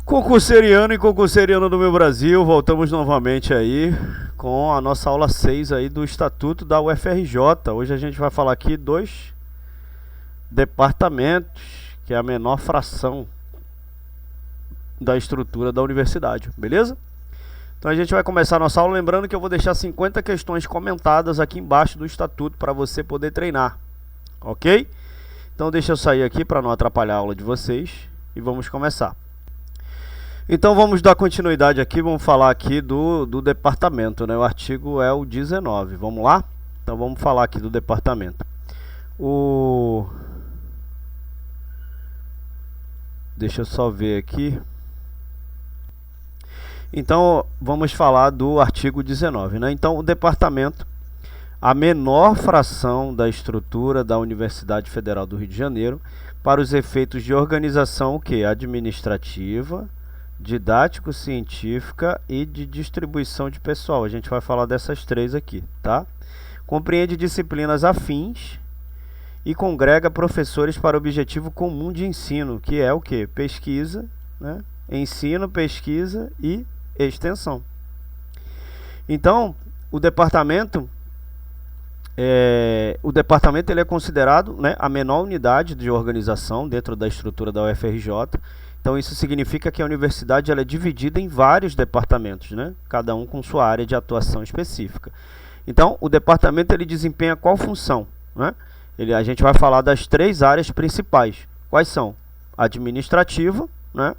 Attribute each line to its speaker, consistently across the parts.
Speaker 1: Concurseriano e concurseriano do meu Brasil, voltamos novamente aí com a nossa aula 6 aí do Estatuto da UFRJ. Hoje a gente vai falar aqui dos departamentos, que é a menor fração da estrutura da universidade, beleza? Então a gente vai começar a nossa aula, lembrando que eu vou deixar 50 questões comentadas aqui embaixo do Estatuto para você poder treinar, ok? Então deixa eu sair aqui para não atrapalhar a aula de vocês e vamos começar. Então vamos dar continuidade aqui, vamos falar aqui do departamento, né? O artigo é o 19, vamos lá? Então vamos falar aqui do departamento. Deixa eu só ver aqui. Então vamos falar do artigo 19, né? Então o departamento, a menor fração da estrutura da Universidade Federal do Rio de Janeiro, para os efeitos de organização o quê? Administrativa, didático-científica e de distribuição de pessoal. A gente vai falar dessas três aqui, tá? Compreende disciplinas afins e congrega professores para objetivo comum de ensino, que é o quê? Pesquisa, né? Ensino, pesquisa e extensão. Então, o departamento ele é considerado, né, a menor unidade de organização dentro da estrutura da UFRJ. Então isso significa que a universidade ela é dividida em vários departamentos, né? Cada um com sua área de atuação específica. Então o departamento ele desempenha qual função, né? A gente vai falar das três áreas principais. Quais são? Administrativa, né?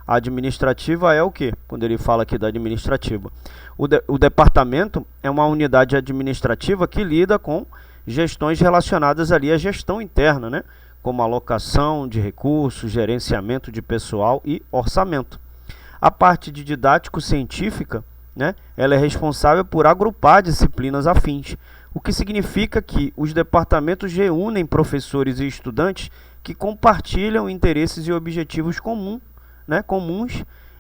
Speaker 1: A administrativa é o quê? Quando ele fala aqui da administrativa. O departamento é uma unidade administrativa que lida com gestões relacionadas ali à gestão interna, né? Como alocação de recursos, gerenciamento de pessoal e orçamento. A parte de didático-científica, né, ela é responsável por agrupar disciplinas afins, o que significa que os departamentos reúnem professores e estudantes que compartilham interesses e objetivos comuns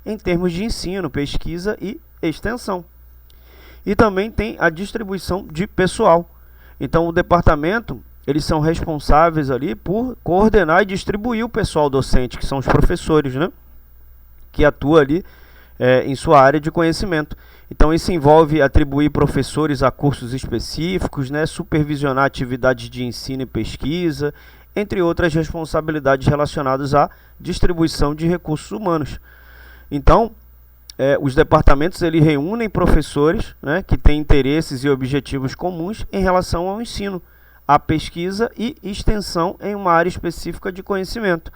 Speaker 1: em termos de ensino, pesquisa e extensão. E também tem a distribuição de pessoal. Então o departamento eles são responsáveis ali por coordenar e distribuir o pessoal docente, que são os professores, né? Que atua ali em sua área de conhecimento. Então isso envolve atribuir professores a cursos específicos, né? Supervisionar atividades de ensino e pesquisa, entre outras responsabilidades relacionadas à distribuição de recursos humanos. Então, os departamentos eles reúnem professores, né, que têm interesses e objetivos comuns em relação ao ensino, a pesquisa e extensão em uma área específica de conhecimento.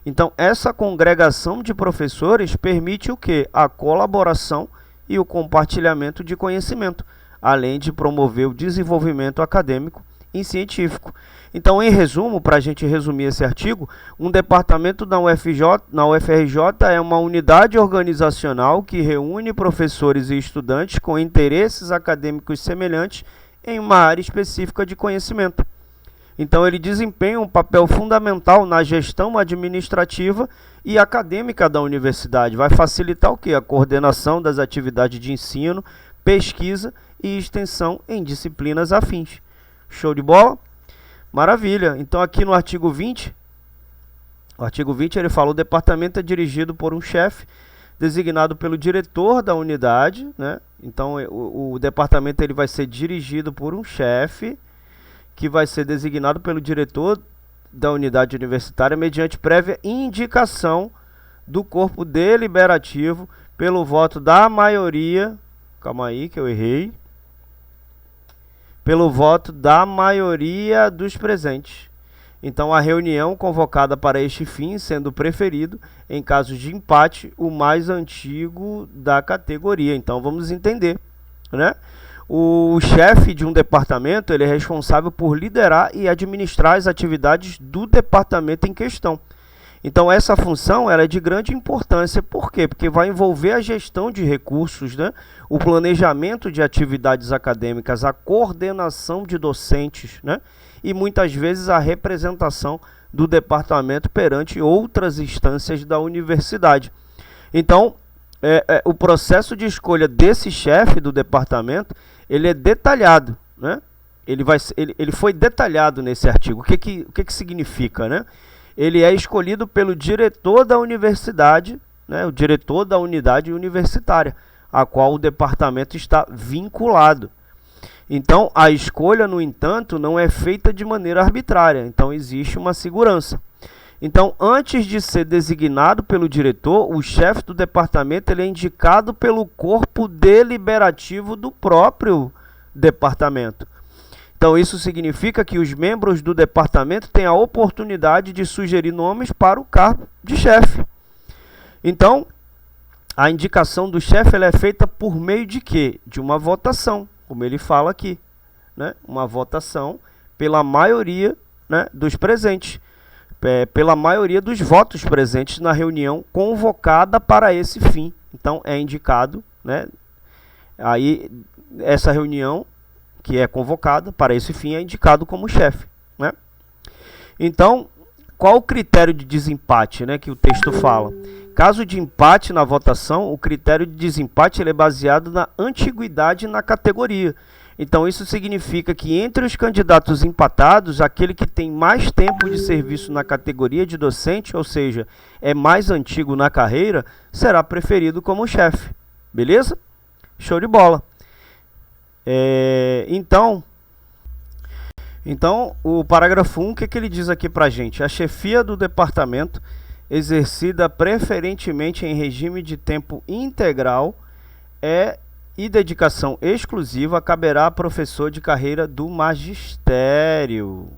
Speaker 1: Então, essa congregação de professores permite o quê? A colaboração e o compartilhamento de conhecimento, além de promover o desenvolvimento acadêmico e científico. Então, em resumo, para a gente resumir esse artigo, um departamento na UFRJ é uma unidade organizacional que reúne professores e estudantes com interesses acadêmicos semelhantes em uma área específica de conhecimento. Então, ele desempenha um papel fundamental na gestão administrativa e acadêmica da universidade. Vai facilitar o quê? A coordenação das atividades de ensino, pesquisa e extensão em disciplinas afins. Show de bola? Maravilha. Então, aqui no artigo 20, ele fala: o departamento é dirigido por um chefe designado pelo diretor da unidade, né? Então, o departamento ele vai ser dirigido por um chefe que vai ser designado pelo diretor da unidade universitária mediante prévia indicação do corpo deliberativo pelo voto da maioria. Calma aí que eu errei. Pelo voto da maioria dos presentes. Então, a reunião convocada para este fim, sendo preferido, em caso de empate, o mais antigo da categoria. Então, vamos entender, né? O chefe de um departamento ele é responsável por liderar e administrar as atividades do departamento em questão. Então, essa função ela é de grande importância. Por quê? Porque vai envolver a gestão de recursos, né? O planejamento de atividades acadêmicas, a coordenação de docentes, né? E muitas vezes a representação do departamento perante outras instâncias da universidade. Então, o processo de escolha desse chefe do departamento ele é detalhado, né? Ele foi detalhado nesse artigo. O que significa, né? Ele é escolhido pelo diretor da universidade, né, o diretor da unidade universitária, a qual o departamento está vinculado. Então, a escolha, no entanto, não é feita de maneira arbitrária, então existe uma segurança. Então, antes de ser designado pelo diretor, o chefe do departamento ele é indicado pelo corpo deliberativo do próprio departamento. Então, isso significa que os membros do departamento têm a oportunidade de sugerir nomes para o cargo de chefe. Então, a indicação do chefe ela é feita por meio de quê? De uma votação, como ele fala aqui, né? Uma votação pela maioria, né, dos presentes, pela maioria dos votos presentes na reunião convocada para esse fim. Então, é indicado, né? Aí, essa reunião que é convocada para esse fim é indicado como chefe, né? Então, qual o critério de desempate, né, que o texto fala? Caso de empate na votação, o critério de desempate ele é baseado na antiguidade na categoria. Então, isso significa que entre os candidatos empatados, aquele que tem mais tempo de serviço na categoria de docente, ou seja, é mais antigo na carreira, será preferido como chefe. Beleza? Show de bola. Então, o parágrafo 1, o que ele diz aqui para a gente? A chefia do departamento, exercida preferentemente em regime de tempo integral, e dedicação exclusiva caberá a professor de carreira do magistério,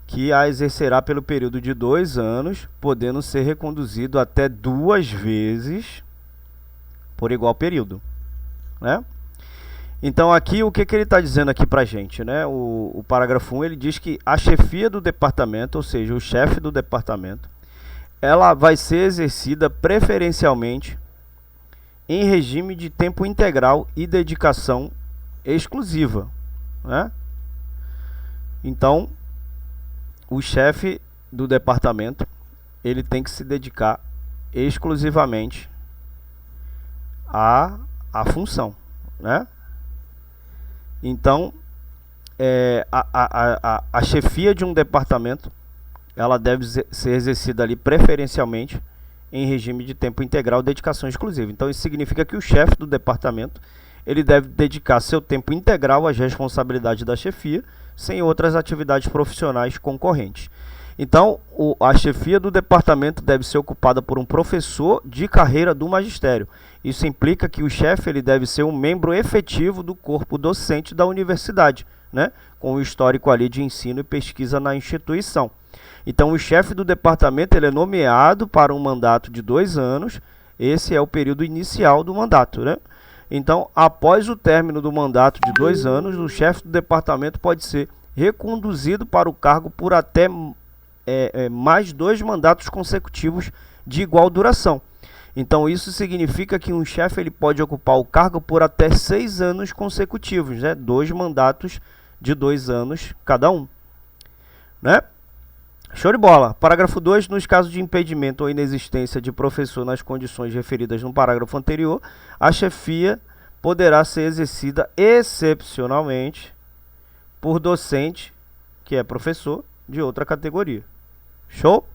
Speaker 1: que a exercerá pelo período de 2 anos, podendo ser reconduzido até 2 vezes por igual período, né? Então, aqui, o que ele está dizendo aqui para a gente, né? O parágrafo 1, ele diz que a chefia do departamento, ou seja, o chefe do departamento, ela vai ser exercida preferencialmente em regime de tempo integral e dedicação exclusiva, né? Então, o chefe do departamento, ele tem que se dedicar exclusivamente à função, né? Então, a chefia de um departamento, ela deve ser exercida ali preferencialmente em regime de tempo integral, dedicação exclusiva. Então, isso significa que o chefe do departamento, ele deve dedicar seu tempo integral às responsabilidades da chefia, sem outras atividades profissionais concorrentes. Então, a chefia do departamento deve ser ocupada por um professor de carreira do magistério. Isso implica que o chefe ele deve ser um membro efetivo do corpo docente da universidade, né? Com o histórico ali de ensino e pesquisa na instituição. Então, o chefe do departamento ele é nomeado para um mandato de 2 anos. Esse é o período inicial do mandato, né? Então, após o término do mandato de 2 anos, o chefe do departamento pode ser reconduzido para o cargo por até mais 2 mandatos consecutivos de igual duração. Então, isso significa que um chefe ele pode ocupar o cargo por até 6 anos consecutivos, né? 2 mandatos de 2 anos cada um, né? Show de bola. Parágrafo 2. Nos casos de impedimento ou inexistência de professor nas condições referidas no parágrafo anterior, a chefia poderá ser exercida excepcionalmente por docente, que é professor, de outra categoria. Show?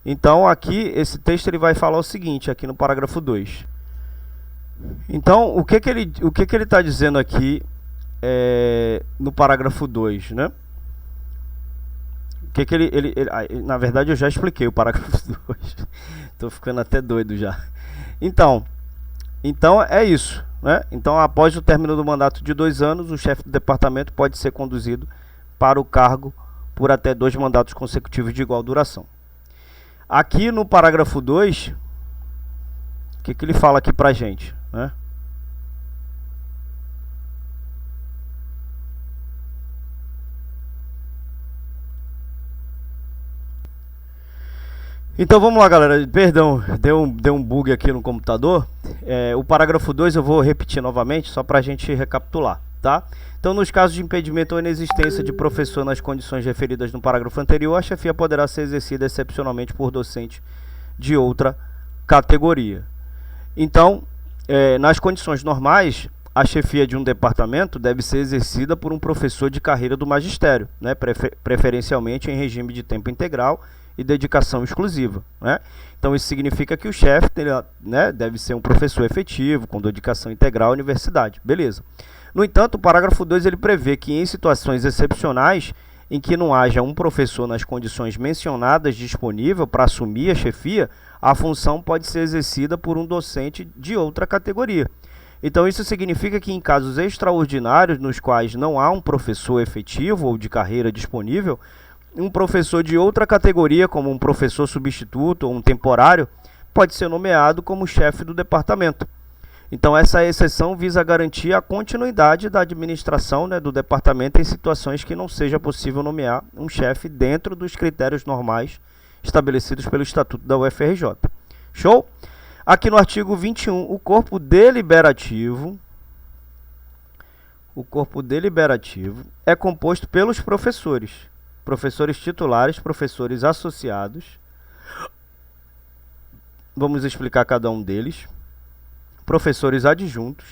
Speaker 1: Então, aqui, esse texto ele vai falar o seguinte, aqui no parágrafo 2. Então, o que ele está dizendo aqui no parágrafo 2, né? Na verdade, eu já expliquei o parágrafo 2. Estou ficando até doido já. Então é isso, né? Então, após o término do mandato de 2 anos, o chefe do departamento pode ser conduzido para o cargo por até 2 mandatos consecutivos de igual duração. Aqui no parágrafo 2, o que ele fala aqui pra gente, né? Então vamos lá, galera. Perdão, deu um bug aqui no computador. O parágrafo 2 eu vou repetir novamente, só para a gente recapitular, tá? Então, nos casos de impedimento ou inexistência de professor nas condições referidas no parágrafo anterior, a chefia poderá ser exercida excepcionalmente por docente de outra categoria. Então, nas condições normais, a chefia de um departamento deve ser exercida por um professor de carreira do magistério, né? Preferencialmente em regime de tempo integral e dedicação exclusiva, né? Então isso significa que o chefe, né, deve ser um professor efetivo, com dedicação integral à universidade. Beleza. No entanto, o parágrafo 2 ele prevê que em situações excepcionais em que não haja um professor nas condições mencionadas disponível para assumir a chefia, a função pode ser exercida por um docente de outra categoria. Então isso significa que em casos extraordinários nos quais não há um professor efetivo ou de carreira disponível, um professor de outra categoria, como um professor substituto ou um temporário, pode ser nomeado como chefe do departamento. Então essa exceção visa garantir a continuidade da administração, né, do departamento em situações que não seja possível nomear um chefe dentro dos critérios normais estabelecidos pelo Estatuto da UFRJ. Show? Aqui no artigo 21, o corpo deliberativo é composto pelos professores titulares, professores associados. Vamos explicar cada um deles. Professores adjuntos,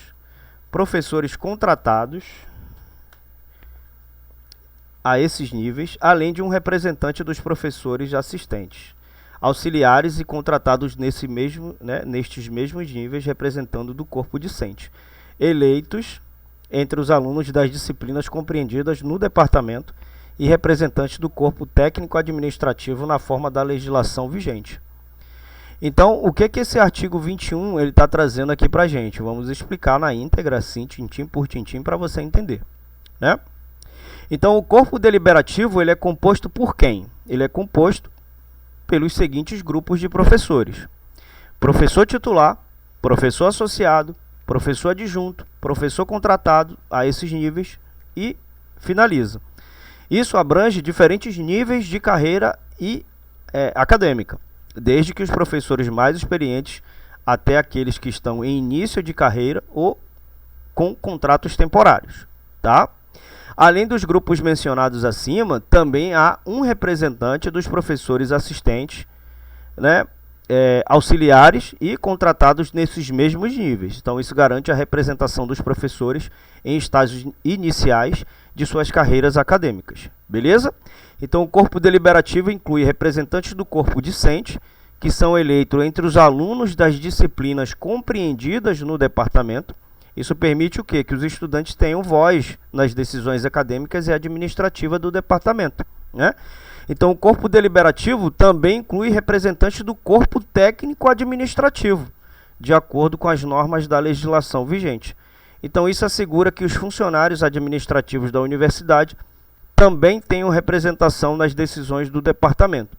Speaker 1: professores contratados a esses níveis, além de um representante dos professores assistentes, auxiliares e contratados nestes mesmos níveis, representando do corpo discente, eleitos entre os alunos das disciplinas compreendidas no departamento e representantes do corpo técnico-administrativo na forma da legislação vigente. Então, o que esse artigo 21 ele está trazendo aqui para a gente? Vamos explicar na íntegra, assim, tintim por tintim, para você entender, né? Então, o corpo deliberativo ele é composto por quem? Ele é composto pelos seguintes grupos de professores: professor titular, professor associado, professor adjunto, professor contratado a esses níveis e finaliza. Isso abrange diferentes níveis de carreira e acadêmica, desde que os professores mais experientes até aqueles que estão em início de carreira ou com contratos temporários, tá? Além dos grupos mencionados acima, também há um representante dos professores assistentes, né, auxiliares e contratados nesses mesmos níveis. Então, isso garante a representação dos professores em estágios iniciais de suas carreiras acadêmicas. Beleza? Então, o corpo deliberativo inclui representantes do corpo discente, que são eleitos entre os alunos das disciplinas compreendidas no departamento. Isso permite o quê? Que os estudantes tenham voz nas decisões acadêmicas e administrativas do departamento, né? Então, o corpo deliberativo também inclui representantes do corpo técnico-administrativo, de acordo com as normas da legislação vigente. Então, isso assegura que os funcionários administrativos da universidade também tenham representação nas decisões do departamento.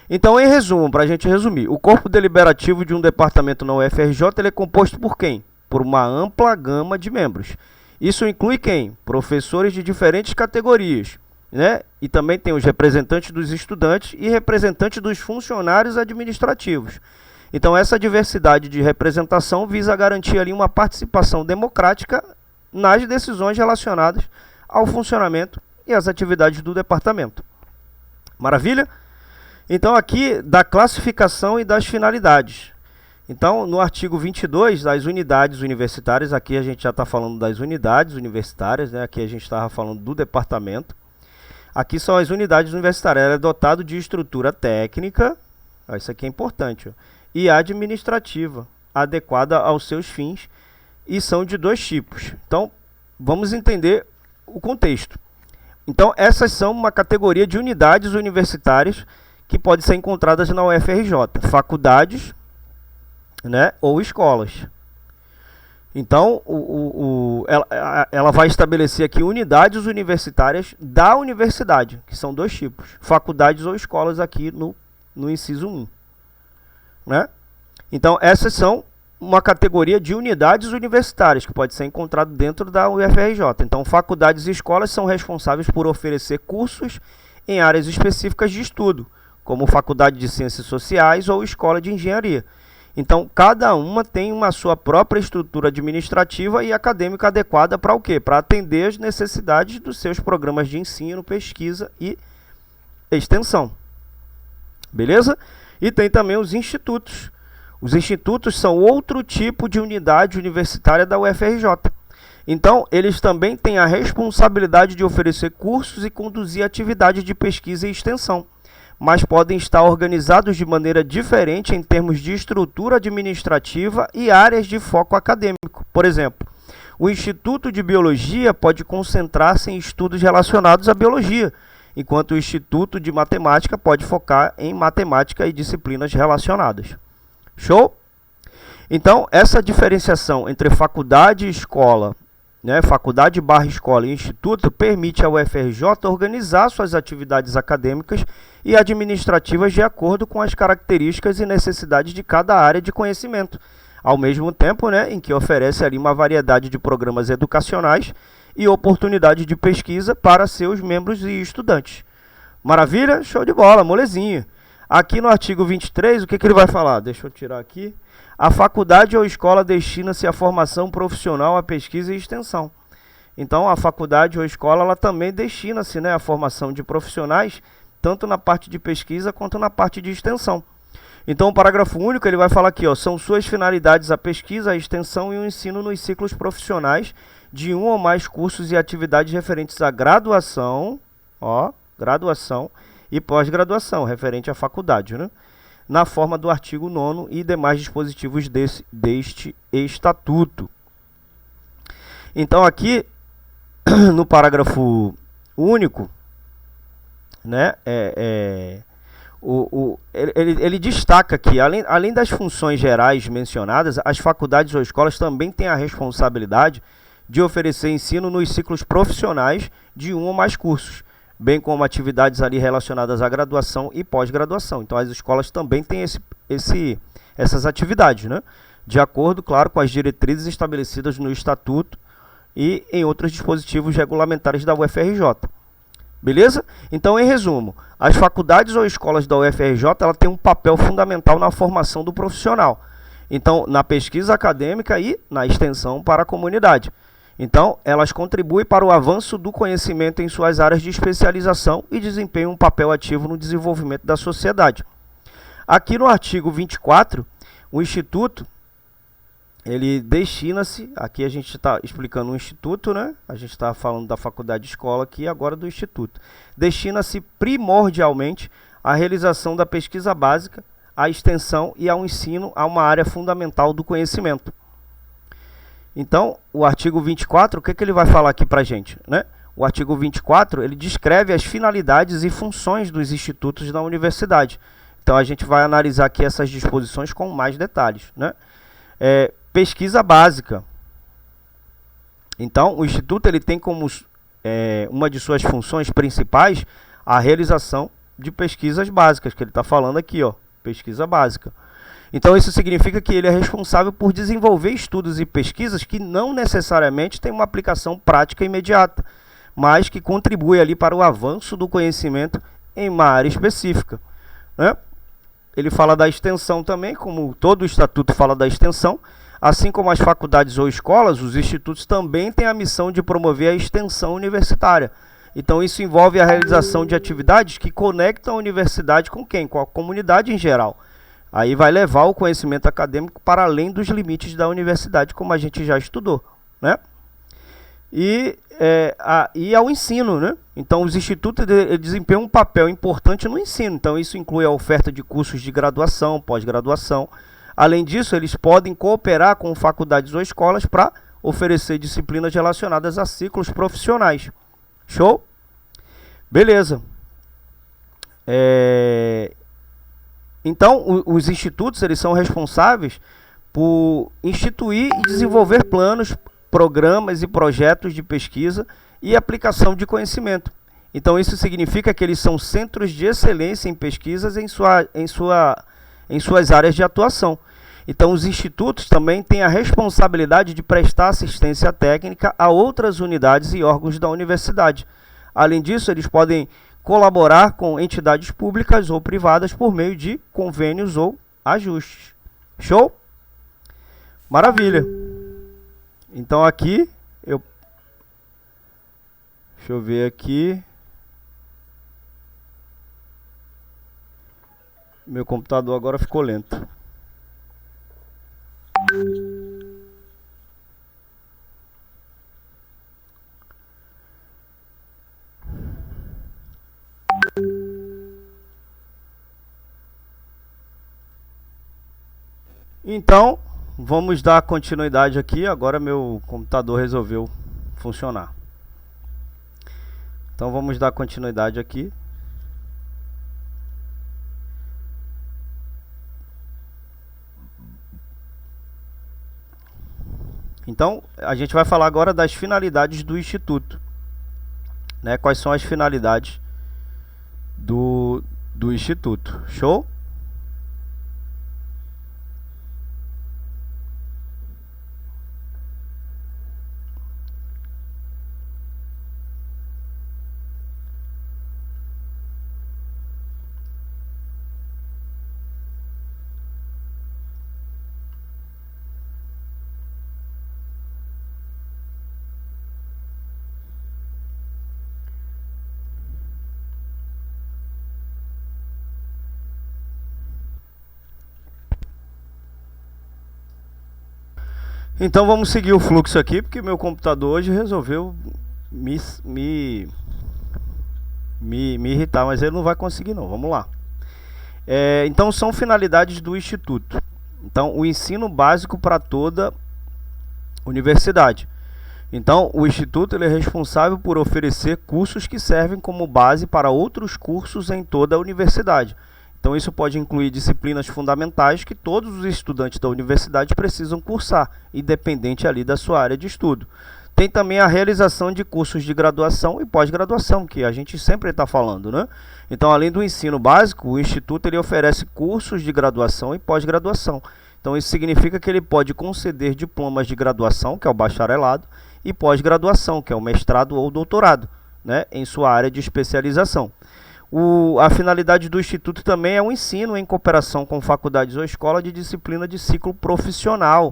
Speaker 1: Então, em resumo, para a gente resumir, o corpo deliberativo de um departamento na UFRJ ele é composto por quem? Por uma ampla gama de membros. Isso inclui quem? Professores de diferentes categorias, né? E também tem os representantes dos estudantes e representantes dos funcionários administrativos. Então, essa diversidade de representação visa garantir ali uma participação democrática nas decisões relacionadas ao funcionamento e às atividades do departamento. Maravilha? Então, aqui da classificação e das finalidades. Então, no artigo 22, das unidades universitárias, aqui a gente já está falando das unidades universitárias, né? Aqui a gente estava falando do departamento. Aqui são as unidades universitárias. Ela é dotado de estrutura técnica, isso aqui é importante, e administrativa, adequada aos seus fins, e são de dois tipos. Então, vamos entender o contexto. Então, essas são uma categoria de unidades universitárias que podem ser encontradas na UFRJ, faculdades, né, ou escolas. Então, ela vai estabelecer aqui unidades universitárias da universidade, que são dois tipos, faculdades ou escolas aqui no inciso 1. Né? Então, essas são uma categoria de unidades universitárias que pode ser encontrado dentro da UFRJ. Então, faculdades e escolas são responsáveis por oferecer cursos em áreas específicas de estudo, como faculdade de ciências sociais ou escola de engenharia. Então, cada uma tem uma sua própria estrutura administrativa e acadêmica adequada para o quê? Para atender as necessidades dos seus programas de ensino, pesquisa e extensão. Beleza? E tem também os institutos. Os institutos são outro tipo de unidade universitária da UFRJ. Então, eles também têm a responsabilidade de oferecer cursos e conduzir atividades de pesquisa e extensão. mas podem estar organizados de maneira diferente em termos de estrutura administrativa e áreas de foco acadêmico. Por exemplo, o Instituto de Biologia pode concentrar-se em estudos relacionados à biologia, enquanto o Instituto de Matemática pode focar em matemática e disciplinas relacionadas. Show? Então, essa diferenciação entre faculdade e escola, né, faculdade/escola e instituto, permite ao UFRJ organizar suas atividades acadêmicas e administrativas de acordo com as características e necessidades de cada área de conhecimento, ao mesmo tempo, né, em que oferece ali uma variedade de programas educacionais e oportunidade de pesquisa para seus membros e estudantes. Maravilha? Show de bola, molezinha. Aqui no artigo 23, o que ele vai falar? Deixa eu tirar aqui. A faculdade ou escola destina-se à formação profissional, à pesquisa e extensão. Então, a faculdade ou escola ela também destina-se, né, à formação de profissionais, tanto na parte de pesquisa quanto na parte de extensão. Então, o parágrafo único ele vai falar aqui, ó, são suas finalidades a pesquisa, a extensão e o ensino nos ciclos profissionais de um ou mais cursos e atividades referentes à graduação, graduação e pós-graduação, referente à faculdade, né? Na forma do artigo 9º e demais dispositivos deste estatuto. Então, aqui, no parágrafo único, né, ele destaca que, além das funções gerais mencionadas, as faculdades ou escolas também têm a responsabilidade de oferecer ensino nos ciclos profissionais de um ou mais cursos, bem como atividades ali relacionadas à graduação e pós-graduação. Então, as escolas também têm essas atividades, né? De acordo, claro, com as diretrizes estabelecidas no Estatuto e em outros dispositivos regulamentares da UFRJ. Beleza? Então, em resumo, as faculdades ou escolas da UFRJ ela tem um papel fundamental na formação do profissional. Então, na pesquisa acadêmica e na extensão para a comunidade. Então, elas contribuem para o avanço do conhecimento em suas áreas de especialização e desempenham um papel ativo no desenvolvimento da sociedade. Aqui no artigo 24, o Instituto, ele destina-se, aqui a gente está explicando o Instituto, né? A gente está falando da faculdade de escola aqui, agora do Instituto. Destina-se primordialmente à realização da pesquisa básica, à extensão e ao ensino a uma área fundamental do conhecimento. Então, o artigo 24, o que ele vai falar aqui para a gente, né? O artigo 24, ele descreve as finalidades e funções dos institutos da universidade. Então, a gente vai analisar aqui essas disposições com mais detalhes, né? Pesquisa básica. Então, o Instituto ele tem como uma de suas funções principais a realização de pesquisas básicas, que ele está falando aqui, ó, pesquisa básica. Então, isso significa que ele é responsável por desenvolver estudos e pesquisas que não necessariamente têm uma aplicação prática imediata, mas que contribuem ali para o avanço do conhecimento em uma área específica, né? Ele fala da extensão também, como todo o estatuto fala da extensão, assim como as faculdades ou escolas, os institutos também têm a missão de promover a extensão universitária. Então, isso envolve a realização de atividades que conectam a universidade com quem? Com a comunidade em geral. Aí vai levar o conhecimento acadêmico para além dos limites da universidade, como a gente já estudou, né? E ao ensino, né? Então, os institutos desempenham um papel importante no ensino. Então, isso inclui a oferta de cursos de graduação, pós-graduação. Além disso, eles podem cooperar com faculdades ou escolas para oferecer disciplinas relacionadas a ciclos profissionais. Show? Beleza. Então, os institutos eles são responsáveis por instituir e desenvolver planos, programas e projetos de pesquisa e aplicação de conhecimento. Então, isso significa que eles são centros de excelência em pesquisas em suas áreas de atuação. Então, os institutos também têm a responsabilidade de prestar assistência técnica a outras unidades e órgãos da universidade. Além disso, eles podem colaborar com entidades públicas ou privadas por meio de convênios ou ajustes. Show? Maravilha! Então aqui, deixa eu ver aqui. Meu computador agora ficou lento. Então, vamos dar continuidade aqui. Agora meu computador resolveu funcionar. Então vamos dar continuidade aqui. Então, a gente vai falar agora das finalidades do Instituto, né? Quais são as finalidades do Instituto? Show? Então vamos seguir o fluxo aqui, porque meu computador hoje resolveu me irritar, mas ele não vai conseguir não. Vamos lá. Então são finalidades do Instituto. Então o ensino básico para toda universidade. Então o Instituto ele é responsável por oferecer cursos que servem como base para outros cursos em toda a universidade. Então isso pode incluir disciplinas fundamentais que todos os estudantes da universidade precisam cursar, independente ali da sua área de estudo. Tem também a realização de cursos de graduação e pós-graduação, que a gente sempre está falando, né? Então, além do ensino básico, o Instituto ele oferece cursos de graduação e pós-graduação. Então, isso significa que ele pode conceder diplomas de graduação, que é o bacharelado, e pós-graduação, que é o mestrado ou doutorado, né, em sua área de especialização. A finalidade do Instituto também é o ensino em cooperação com faculdades ou escola de disciplina de ciclo profissional.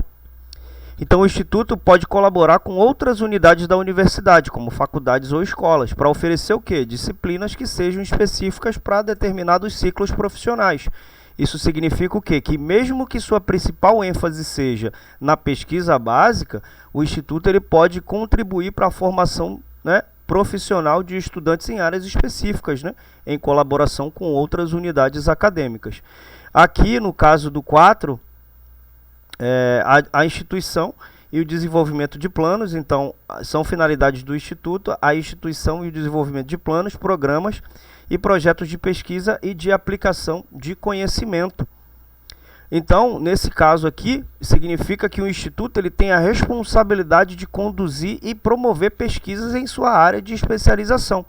Speaker 1: Então o Instituto pode colaborar com outras unidades da universidade, como faculdades ou escolas, para oferecer o quê? Disciplinas que sejam específicas para determinados ciclos profissionais. Isso significa o quê? Que mesmo que sua principal ênfase seja na pesquisa básica, o Instituto ele pode contribuir para a formação, né, profissional de estudantes em áreas específicas, né, em colaboração com outras unidades acadêmicas. Aqui, no caso do 4, a instituição e o desenvolvimento de planos, então, são finalidades do Instituto, a instituição e o desenvolvimento de planos, programas e projetos de pesquisa e de aplicação de conhecimento. Então, nesse caso aqui, significa que o Instituto ele tem a responsabilidade de conduzir e promover pesquisas em sua área de especialização.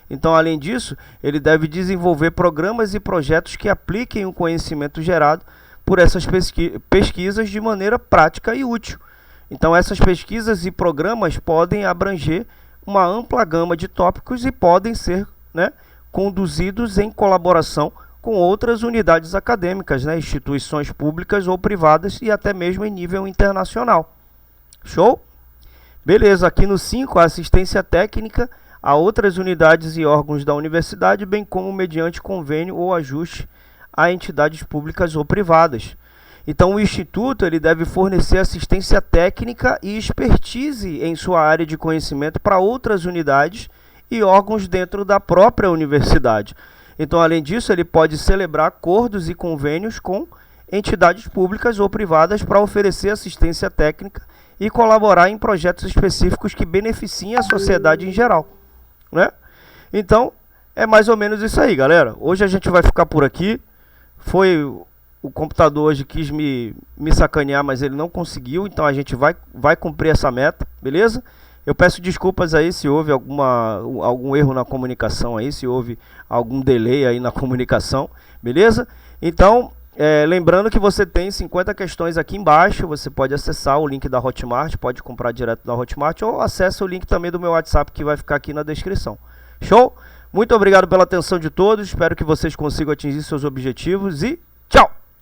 Speaker 1: Então, além disso, ele deve desenvolver programas e projetos que apliquem o conhecimento gerado por essas pesquisas de maneira prática e útil. Então, essas pesquisas e programas podem abranger uma ampla gama de tópicos e podem ser, né, conduzidos em colaboração com outras unidades acadêmicas, né, instituições públicas ou privadas e até mesmo em nível internacional. Show? Beleza, aqui no 5, a assistência técnica a outras unidades e órgãos da universidade, bem como mediante convênio ou ajuste a entidades públicas ou privadas. Então o Instituto ele deve fornecer assistência técnica e expertise em sua área de conhecimento para outras unidades e órgãos dentro da própria universidade. Então, além disso, ele pode celebrar acordos e convênios com entidades públicas ou privadas para oferecer assistência técnica e colaborar em projetos específicos que beneficiem a sociedade em geral, né? Então, é mais ou menos isso aí, galera. Hoje a gente vai ficar por aqui. O computador hoje quis me sacanear, mas ele não conseguiu. Então, a gente vai cumprir essa meta, beleza? Eu peço desculpas aí se houve algum erro na comunicação aí, se houve algum delay aí na comunicação, beleza? Então, lembrando que você tem 50 questões aqui embaixo, você pode acessar o link da Hotmart, pode comprar direto da Hotmart ou acessa o link também do meu WhatsApp que vai ficar aqui na descrição. Show? Muito obrigado pela atenção de todos, espero que vocês consigam atingir seus objetivos e tchau!